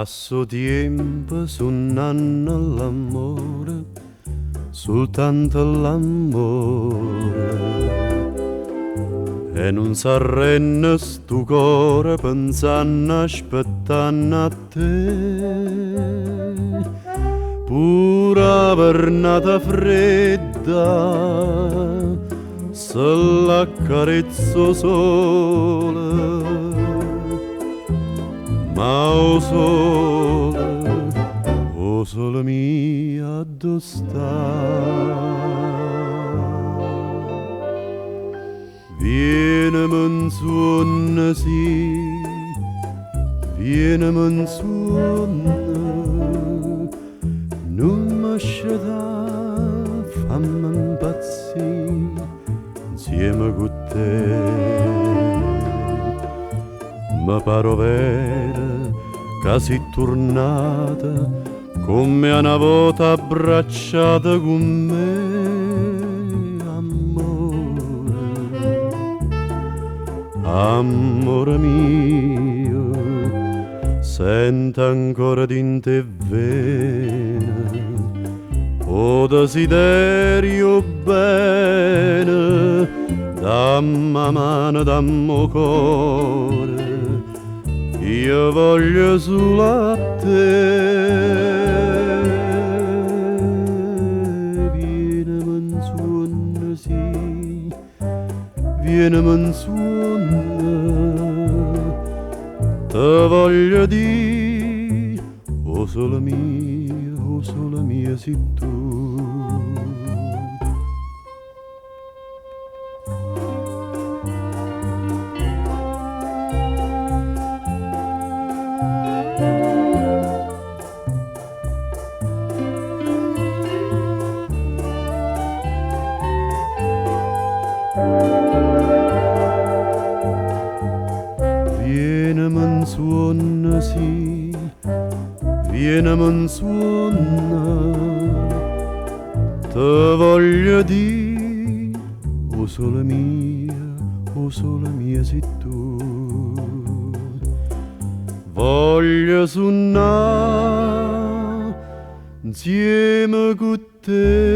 Passo tempo suonando l'amore, soltanto l'amore. E non s'arrenne sto cuore pensando, aspettando a te. Pure la giornata fredda, se l'accarezzo sole. Ma o sole mia, dove sta? Vienemi in sonno, sì, vienemi in sonno, non mi sceda, fammi impazzire insieme con te. Mi pare vera che sei tornata come una volta abbracciata con me, amore, amore mio, sento ancora in te vena o desiderio bene, dammi mano, dammi cuore, io voglio solo a te. Vienemi in sonno, sì, vienemi in sonno, te voglio dire, o solo mia sei tu. Vienemi in sonno, sì, vienemi in sonno, te voglio dire, o solo mia sei tu. Voglio suonare insieme con te.